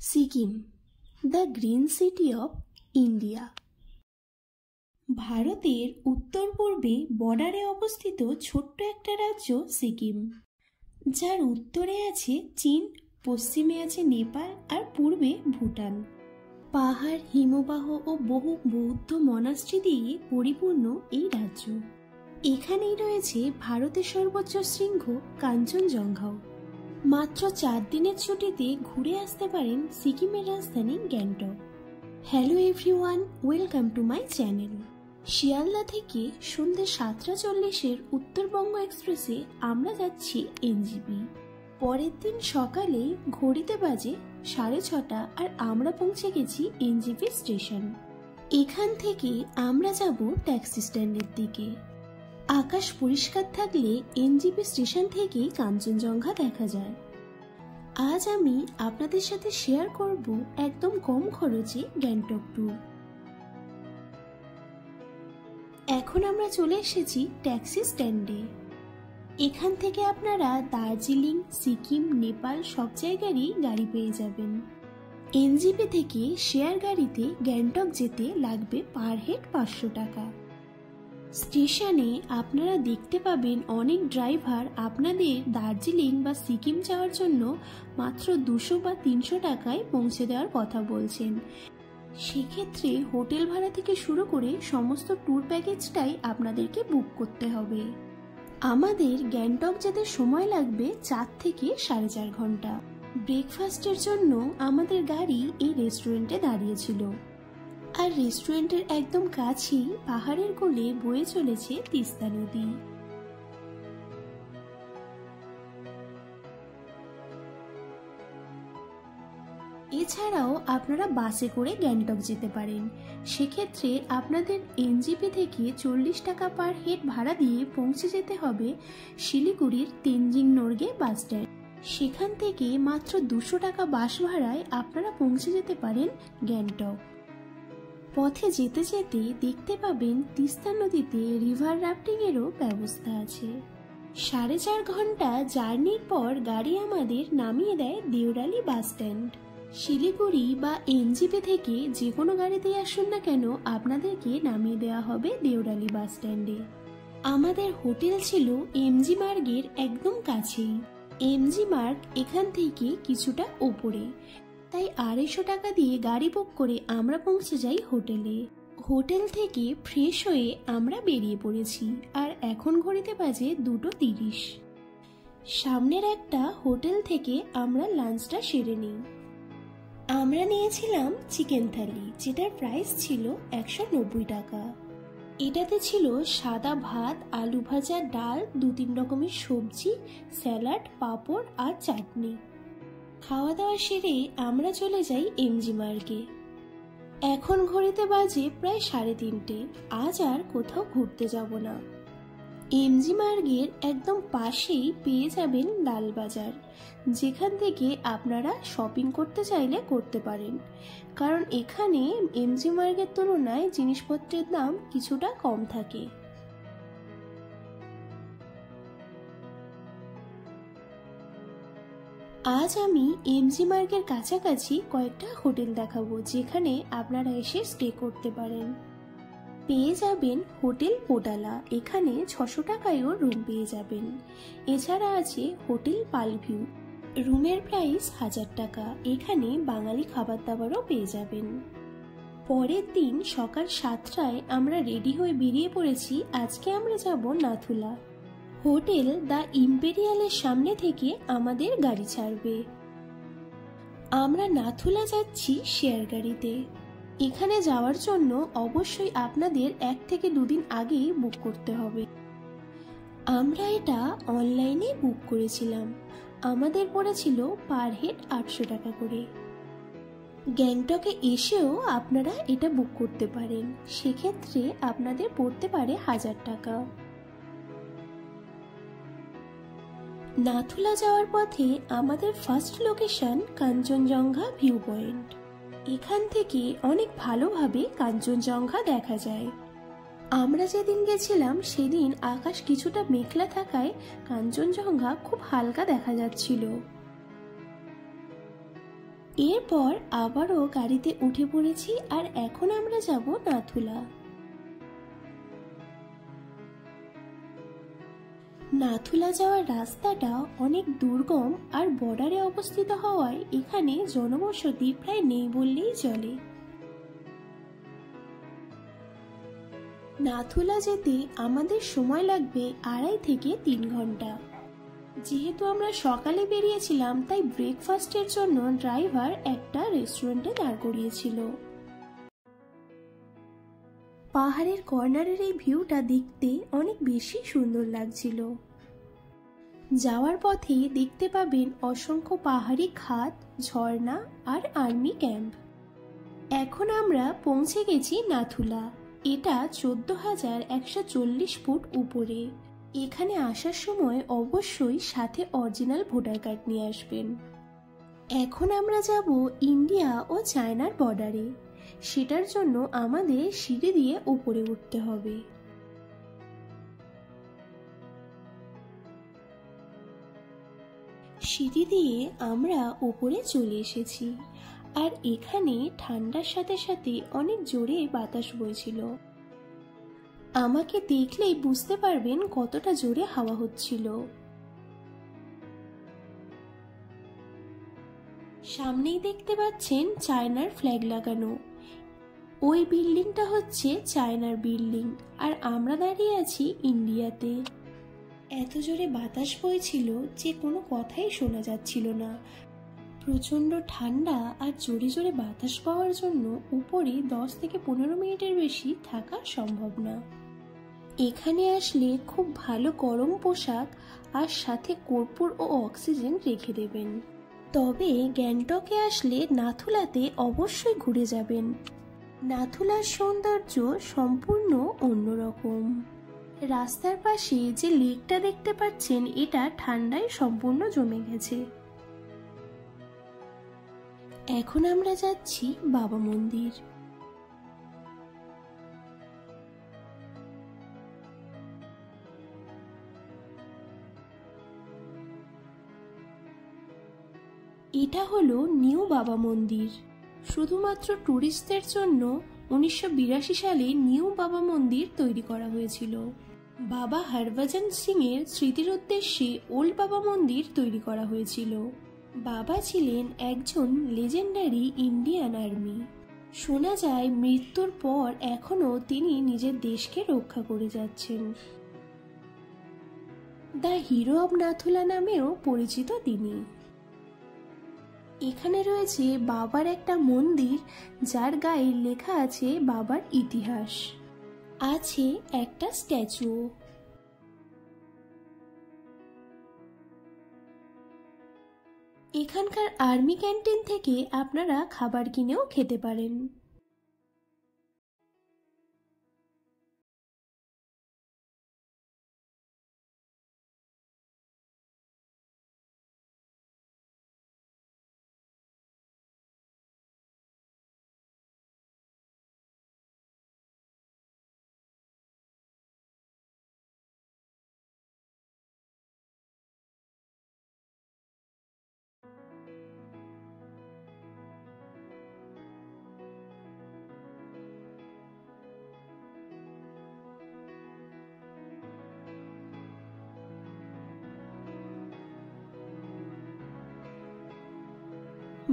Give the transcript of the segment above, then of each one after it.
Sikkim, the green city of India. ভারতের উত্তর পূর্বে বর্ডারে অবস্থিত ছোট্ট একটা রাজ্য সিকিম, যার উত্তরে আছে চীন, পশ্চিমে আছে নেপাল আর পূর্বে ভুটান। পাহাড়, হিমবাহ ও বহু বৌদ্ধ মনাস্ট্রি দিয়ে পরিপূর্ণ এই রাজ্য। এখানেই রয়েছে ভারতের সর্বোচ্চ শৃঙ্গ কাঞ্চনজঙ্ঘাও। মাত্র 4 দিনের ছুটিতে ঘুরে আসতে পারেন সিকিমের রাজধানী Gangtok. Hello everyone, welcome to my channel. Sealdah থেকে সন্ধ্যে 7:40 উত্তরবঙ্গ এক্সপ্রেসে আমরা যাচ্ছি এনজিপি। পরের দিন সকালে ঘড়িতে বাজে 6:30 আর আমরা পৌঁছে গেছি এনজিপি স্টেশন। এখান থেকে আমরা যাব ট্যাক্সি স্ট্যান্ডের দিকে। আকাশ পরিষ্কার থাকলে এনজিপি স্টেশন থেকেই কাঞ্চনজঙ্ঘা দেখা যায়। আজ আমি আপনাদের সাথে শেয়ার করব একদম কম খরচে গ্যাংটক ট্যুর। এখন আমরা চলে এসেছি ট্যাক্সি স্ট্যান্ডে। এখান থেকে আপনারা দার্জিলিং, সিকিম, নেপাল সব জায়গারই গাড়ি পেয়ে যাবেন। এনজিপি থেকে শেয়ার গাড়িতে গ্যাংটক যেতে লাগবে পার হেড 500 টাকা। স্টেশনে আপনারা দেখতে পাবেন অনেক ড্রাইভার আপনাদের দার্জিলিং বা সিকিম যাওয়ার জন্য মাত্র 200 বা 300 টাকায় পৌঁছে দেওয়ার কথা বলছেন। সেক্ষেত্রে হোটেল ভাড়া থেকে শুরু করে সমস্ত ট্যুর প্যাকেজটাই আপনাদেরকে বুক করতে হবে। আমাদের গ্যাংটক যেতে সময় লাগবে 4 থেকে 4.5 ঘন্টা। ব্রেকফাস্টের জন্য আমাদের গাড়ি এই রেস্টুরেন্টে দাঁড়িয়েছিল। আর রেস্টুরেন্টের একদম কাছেই পাহাড়ের কোলে বয়ে চলেছে তিস্তা নদী। এছাড়াও আপনারা বাসে করে গ্যাংটক যেতে পারেন। সেক্ষেত্রে আপনাদের এনজিপি থেকে 40 টাকা পার হেড ভাড়া দিয়ে পৌঁছে যেতে হবে শিলিগুড়ির তেনজিং নোরগে বাস স্ট্যান্ড। সেখান থেকে মাত্র 200 টাকা বাস ভাড়ায় আপনারা পৌঁছে যেতে পারেন গ্যাংটক। পথে যেতে যেতে দেখতে পাবেন তিস্তা নদীতে রিভার রাফটিং এরও ব্যবস্থা আছে। 4.5 ঘন্টা জার্নির পর গাড়ি আমাদের নামিয়ে দেয় দেওরালি বাস স্ট্যান্ড। শিলিগুড়ি বা এনজিপি থেকে যে কোনো গাড়িতেই আসুন না কেন আপনাদেরকে নামিয়ে দেওয়া হবে দেওরালি বাস স্ট্যান্ডে। আমাদের হোটেল ছিল এমজি মার্গের একদম কাছেই। এমজি মার্গ এখান থেকে কিছুটা ওপরে, তাই 250 টাকা দিয়ে গাড়ি বুক করে আমরা পৌঁছে যাই হোটেলে। হোটেল থেকে ফ্রেশ হয়ে আমরা বেরিয়ে পড়েছি আর এখন ঘড়িতে বাজে 2:30। সামনের একটা হোটেল থেকে আমরা লাঞ্চটা সেরে নিই। আমরা নিয়েছিলাম চিকেন থালি, যেটার প্রাইস ছিল 190 টাকা। এটাতে ছিল সাদা ভাত, আলু ভাজা, ডাল, 2-3 রকমের সবজি, স্যালাড, পাঁপড় আর চাটনি। খাওয়া দাওয়া সেরে আমরা চলে যাই এমজি মার্গে। এখন ঘড়িতে বাজে প্রায় 3:30। আজ আর কোথাও ঘুরতে যাব না। এমজি মার্গের একদম পাশেই পেয়ে যাবেন লালবাজার, যেখান থেকে আপনারা শপিং করতে চাইলে করতে পারেন, কারণ এখানে এমজি মার্গের তুলনায় জিনিসপত্রের দাম কিছুটা কম থাকে। আজ আমি এমজি মার্গের কাছাকাছি কয়েকটা হোটেল দেখাবো, যেখানে আপনারা এসে স্টে করতে পারেন। পেয়ে যাবেন হোটেল পোডালা, এখানে 600 টাকায়ও রুম পেয়ে যাবেন। এছাড়া আছে হোটেল পালভিউ, রুমের প্রাইস 1000 টাকা, এখানে বাঙালি খাবার দাবারও পেয়ে যাবেন। পরের দিন সকাল 7টায় আমরা রেডি হয়ে বেরিয়ে পড়েছি। আজকে আমরা যাব নাথুলা। হোটেল দ্য ইম্পেরিয়ালের সামনে থেকে আমাদের গাড়ি ছাড়বে। আমরা নাথুলা যাচ্ছি শেয়ার গাড়িতে। এখানে যাওয়ার জন্য অবশ্যই আপনাদের 1 থেকে 2 দিন আগেই বুক করতে হবে। আমরা এটা অনলাইনে বুক করেছিলাম। আমাদের পড়েছিল পার হেড 800 টাকা করে। গ্যাংটকে এসেও আপনারা এটা বুক করতে পারেন, সেক্ষেত্রে আপনাদের পড়তে পারে 1000 টাকা। নাথুলা যাওয়ার পথে আমাদের first location Kanchenjunga view point. এখান থেকে অনেক ভালোভাবে কাঞ্চনজঙ্ঘা দেখা যায়। আমরা যেদিন গেছিলাম সেদিন আকাশ কিছুটা মেঘলা থাকায় কাঞ্চনজঙ্ঘা খুব হালকা দেখা যাচ্ছিল। এরপর আবারও গাড়িতে উঠে পড়েছি আর এখন আমরা যাব নাথুলা। নাথুলা যাওয়ার রাস্তাটা অনেক দুর্গম আর বর্ডারে অবস্থিত হওয়ায় এখানে জনবসতি প্রায় নেই বললেই চলে। নাথুলা যেতে আমাদের সময় লাগবে 2.5 থেকে 3 ঘন্টা। যেহেতু আমরা সকালে বেরিয়েছিলাম তাই ব্রেকফাস্টের জন্য ড্রাইভার একটা রেস্টুরেন্টে দাঁড় করিয়েছিল। পাহাড়ের কর্নারের এই ভিউটা দেখতে অনেক বেশি সুন্দর লাগছিল। যাওয়ার পথে দেখতে পাবেন অসংখ্য পাহাড়ি খাদ, ঝর্ণা আর আর্মি ক্যাম্প। এখন আমরা পৌঁছে গেছি নাথুলা। এটা 14,140 ফুট উপরে। এখানে আসার সময় অবশ্যই সাথে অরিজিনাল ভোটার কার্ড নিয়ে আসবেন। এখন আমরা যাব ইন্ডিয়া ও চায়নার বর্ডারে। সেটার জন্য আমাদের সিঁড়ি দিয়ে উপরে উঠতে হবে। সিঁড়ি দিয়ে আমরা উপরে চলে এসেছি আর এখানে ঠান্ডার সাথে সাথে অনেক জোরে বাতাস বইছিল। আমাকে দেখলেই বুঝতে পারবেন কতটা জোরে হাওয়া হচ্ছিল। সামনেই দেখতে পাচ্ছেন চায়নার ফ্ল্যাগ লাগানো। ওই বিল্ডিংটা হচ্ছে চায়নার বিল্ডিং আর আমরা দাঁড়িয়ে আছি ইন্ডিয়াতে। এত জোরে বাতাস বইছিল যে কোনো কথাই শোনা যাচ্ছিল না। প্রচন্ড ঠান্ডা আর জোরে জোরে বাতাস পাওয়ার জন্য উপরে 10 থেকে 15 মিনিটের বেশি থাকা সম্ভব না। এখানে আসলে খুব ভালো গরম পোশাক আর সাথে কর্পূর ও অক্সিজেন রেখে দেবেন। তবে গ্যাংটকে আসলে নাথুলাতে অবশ্যই ঘুরে যাবেন। নাথুলার সৌন্দর্য সম্পূর্ণ অন্যরকম। রাস্তার পাশে যে লেকটা দেখতে পাচ্ছেন এটা ঠান্ডায় সম্পূর্ণ জমে গেছে। এখন আমরা যাচ্ছি বাবা মন্দির। এটা হলো নিউ বাবা মন্দির। শুধুমাত্র ট্যুরিস্টদের জন্য 1982 সালে নিউ বাবা মন্দির তৈরি করা হয়েছিল। বাবা হরভজন সিং এর স্মৃতির উদ্দেশ্যে ওল্ড বাবা মন্দির তৈরি করা হয়েছিল। বাবা ছিলেন একজন লেজেন্ডারি ইন্ডিয়ান আর্মি। শোনা যায় মৃত্যুর পর এখনো তিনি নিজের দেশকে রক্ষা করে যাচ্ছেন। দ্য হিরো অব নাথুলা নামেও পরিচিত তিনি। এখানে রয়েছে বাবার একটা মন্দির যার গায়ে লেখা আছে বাবার ইতিহাস। আছে একটা স্ট্যাচু। এখানকার আর্মি ক্যান্টিন থেকে আপনারা খাবার কিনেও খেতে পারেন।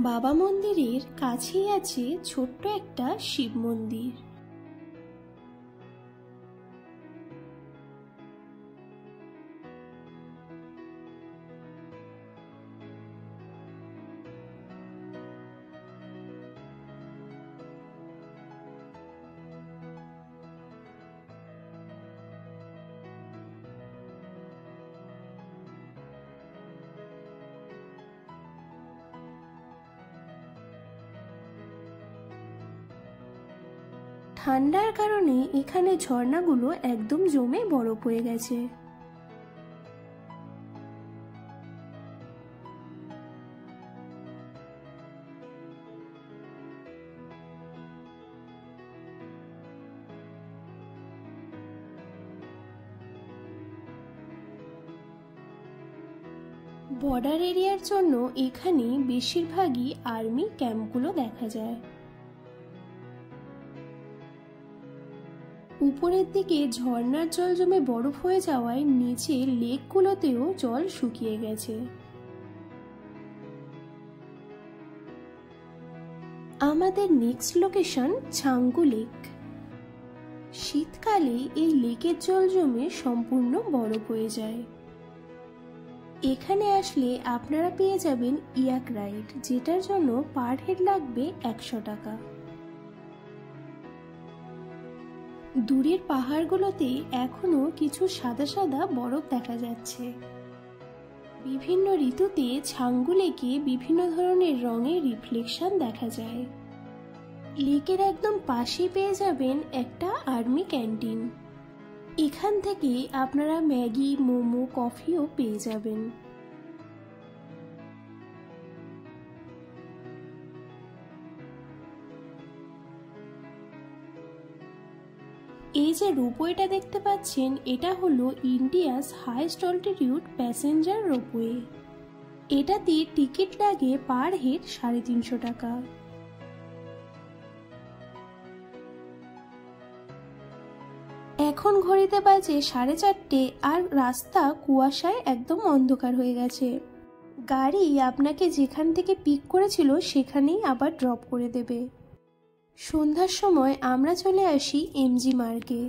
বাবা মন্দিরের কাছেই আছে ছোট্ট একটা শিব মন্দির। ঠান্ডার কারণে এখানে ঝর্ণাগুলো একদম জমে বরফ হয়ে গেছে। বর্ডার এরিয়ার জন্য এখানে বেশিরভাগই আর্মি ক্যাম্পগুলো দেখা যায়। উপরের দিকে ঝর্ণার জল জমে বরফ হয়ে যাওয়ায় নিচে লেকগুলোতেও জল শুকিয়ে গেছে। আমাদের নেক্সট লোকেশন ছাঙ্গু লেক। শীতকালে এই লেকের জল জমে সম্পূর্ণ বরফ হয়ে যায়। এখানে আসলে আপনারা পেয়ে যাবেন ইয়াক রাইড, যেটার জন্য পার হেড লাগবে 100 টাকা। দূরের পাহাড়গুলোতে এখনো কিছু সাদা সাদা বরফ দেখা যাচ্ছে। বিভিন্ন ঋতুতে ছাঙ্গু লেকে বিভিন্ন ধরনের রঙের রিফ্লেকশন দেখা যায়। লেকের একদম পাশে পেয়ে যাবেন একটা আর্মি ক্যান্টিন। এখান থেকে আপনারা ম্যাগি, মোমো, কফিও পেয়ে যাবেন। এই যে রোপওয়েটা দেখতে পাচ্ছেন, এটা হলো India's highest altitude passenger ropeway. এটাতে টিকিট লাগে পার হেড 350 টাকা। এখন ঘড়িতে বাজে 4:30 আর রাস্তা কুয়াশায় একদম অন্ধকার হয়ে গেছে। গাড়ি আপনাকে যেখান থেকে পিক করেছিল সেখানেই আবার ড্রপ করে দেবে। সন্ধ্যার সময় আমরা চলে আসি এমজি মার্গে।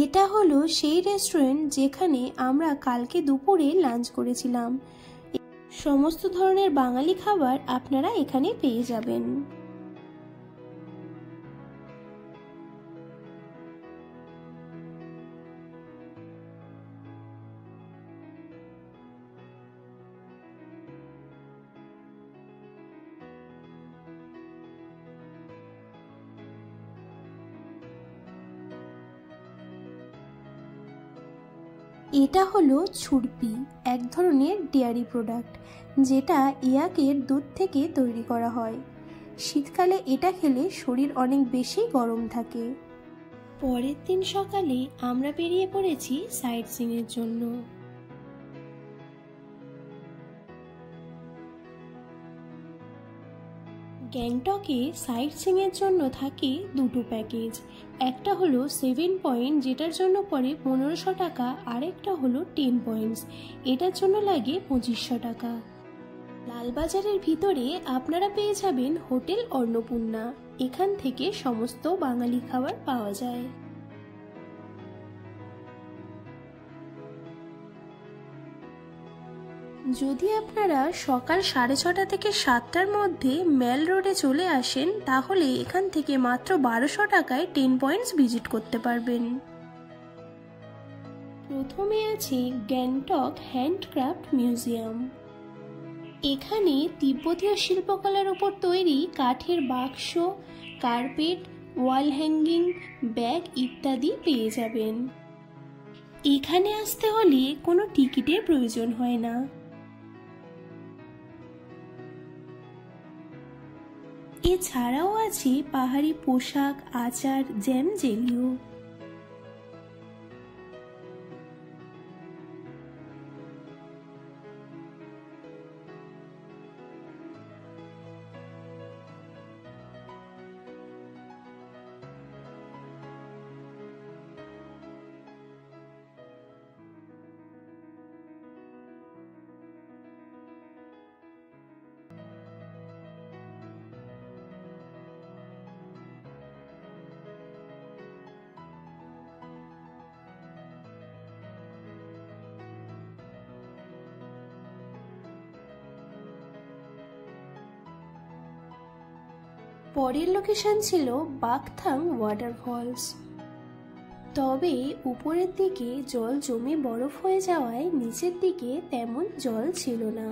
এটা হলো সেই রেস্টুরেন্ট যেখানে আমরা কালকে দুপুরে লাঞ্চ করেছিলাম। সমস্ত ধরনের বাঙালি খাবার আপনারা এখানে পেয়ে যাবেন। এটা হলো ছুরপি, এক ধরনের ডেয়ারি প্রোডাক্ট যেটা ইয়াকের দুধ থেকে তৈরি করা হয়। শীতকালে এটা খেলে শরীর অনেক বেশি গরম থাকে। পরের দিন সকালে আমরা বেরিয়ে পড়েছি সাইট সিইং এর জন্য। গ্যাংটকে সাইট সিইং এর জন্য থাকে দুটো প্যাকেজ। একটা হলো 7 পয়েন্ট, যেটার জন্য পড়ে 1500 টাকা, আর একটা হলো 10 পয়েন্টস, এটার জন্য লাগে 2500 টাকা। লালবাজারের ভিতরে আপনারা পেয়ে যাবেন হোটেল অন্নপূর্ণা। এখান থেকে সমস্ত বাঙালি খাবার পাওয়া যায়। যদি আপনারা সকাল 6:30 থেকে 7টার মধ্যে মেল রোডে চলে আসেন, তাহলে এখান থেকে মাত্র 1200 টাকায় 10 পয়েন্টস ভিজিট করতে পারবেন। প্রথমে আছে গ্যাংটক হ্যান্ডক্রাফট মিউজিয়াম। এখানে তিব্বতীয় শিল্পকলার উপর তৈরি কাঠের বাক্স, কার্পেট, ওয়াল হ্যাঙ্গিং, ব্যাগ ইত্যাদি পেয়ে যাবেন। এখানে আসতে হলে কোনো টিকিটের প্রয়োজন হয় না। এছাড়াও আছে পাহাড়ি পোশাক, আচার, জ্যাম, জেলিও। পরের লোকেশন ছিল বাকথাং ওয়াটারফলস। তবে উপরের দিকে জল জমে বরফ হয়ে যাওয়ায় নিচের দিকে তেমন জল ছিল না।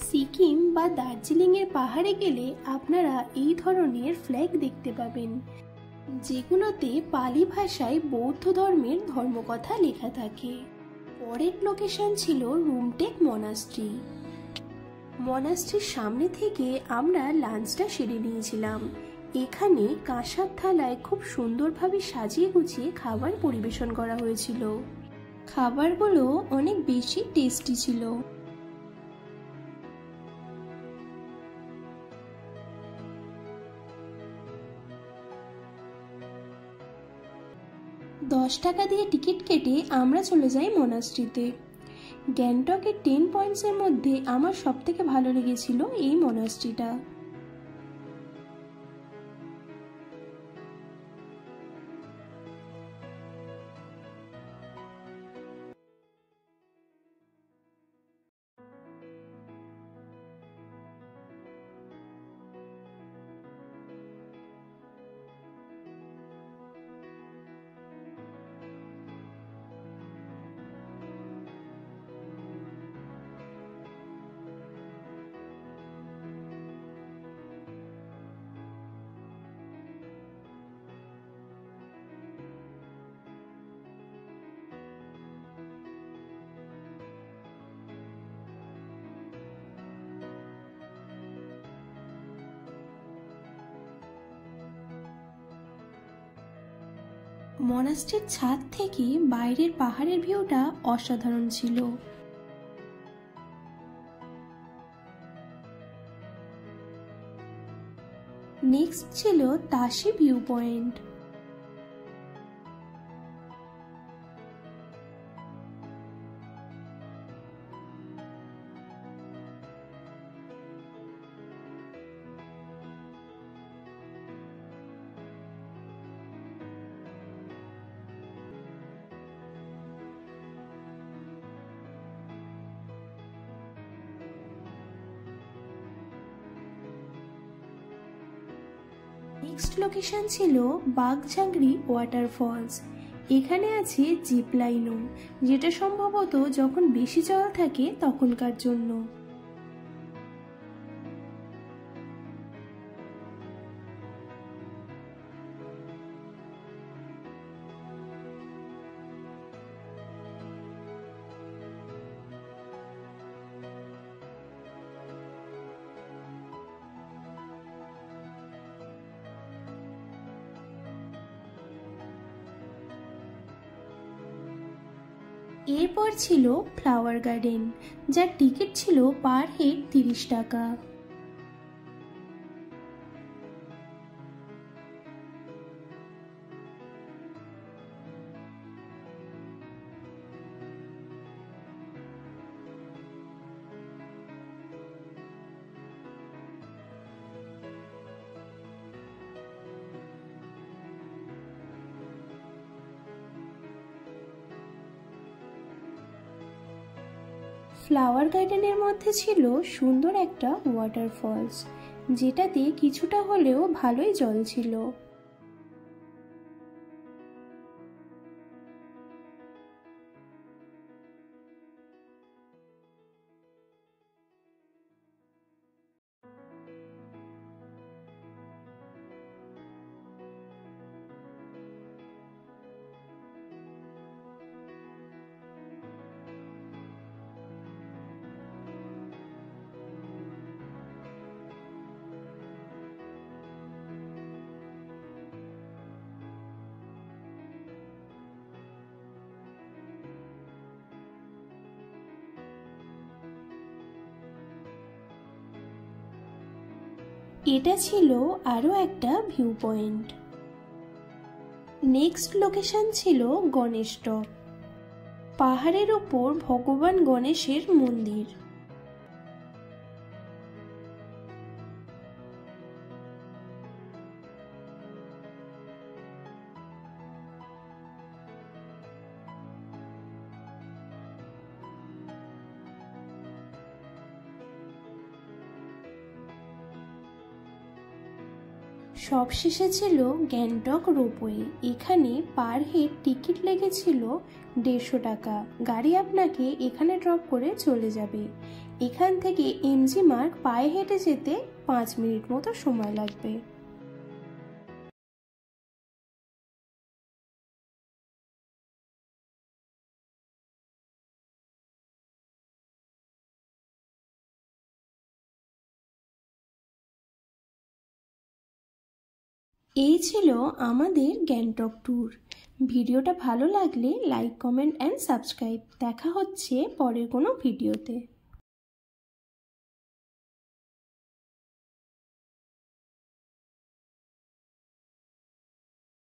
সিকিম বা দার্জিলিং এর পাহাড়ে গেলে আপনারা এই ধরনের ফ্ল্যাগ দেখতে পাবেন, যেগুলোতে পালি ভাষায় বৌদ্ধ ধর্মের ধর্মকথা লেখা থাকে। পরের লোকেশন ছিল রুমটেক মনাস্ট্রি। মনাস্ট্রির সামনে থেকে আমরা লাঞ্চটা সেরে নিয়েছিলাম। এখানে কাঁসার থালায় খুব সুন্দরভাবে সাজিয়ে গুছিয়ে খাবার পরিবেশন করা হয়েছিল। খাবারগুলো অনেক বেশি টেস্টি ছিল। $10 দিয়ে টিকিট কেটে আমরা চলে যাই মনাস্ট্রিতে। গ্যাংটকের 10 পয়েন্টসের মধ্যে আমার সবথেকে ভালো লেগেছিল এই মনাস্ট্রিটা। মনাস্ট্রির ছাদ থেকে বাইরের পাহাড়ের ভিউটা অসাধারণ ছিল। নেক্সট ছিল Tashi view point. Next location ছিল বাগঝাংরি ওয়াটারফলস। এখানে আছে জিপ লাইনও, যেটা সম্ভবত যখন বেশি জল থাকে তখনকার জন্য। এরপর ছিল ফ্লাওয়ার গার্ডেন, যার টিকিট ছিল পার হেড $30। ফ্লাওয়ার গার্ডেনের মধ্যে ছিল সুন্দর একটা ওয়াটারফলস, যেটাতে কিছুটা হলেও ভালোই জল ছিল। এটা ছিল আরো একটা ভিউ পয়েন্ট। নেক্সট লোকেশন ছিল গণেশ টপ, পাহাড়ের ওপর ভগবান গণেশের মন্দির। সবশেষে ছিল গ্যাংটক রোপওয়ে। এখানে পার হেড টিকিট লেগেছিল $150। গাড়ি আপনাকে এখানে ড্রপ করে চলে যাবে। এখান থেকে এমজি মার্গ পায়ে হেঁটে যেতে 5 মিনিট মতো সময় লাগবে। এই ছিল আমাদের গ্যাংটক ট্যুর। ভিডিওটা ভালো লাগলে লাইক, কমেন্ট অ্যান্ড সাবস্ক্রাইব। দেখা হচ্ছে পরের কোনো ভিডিওতে।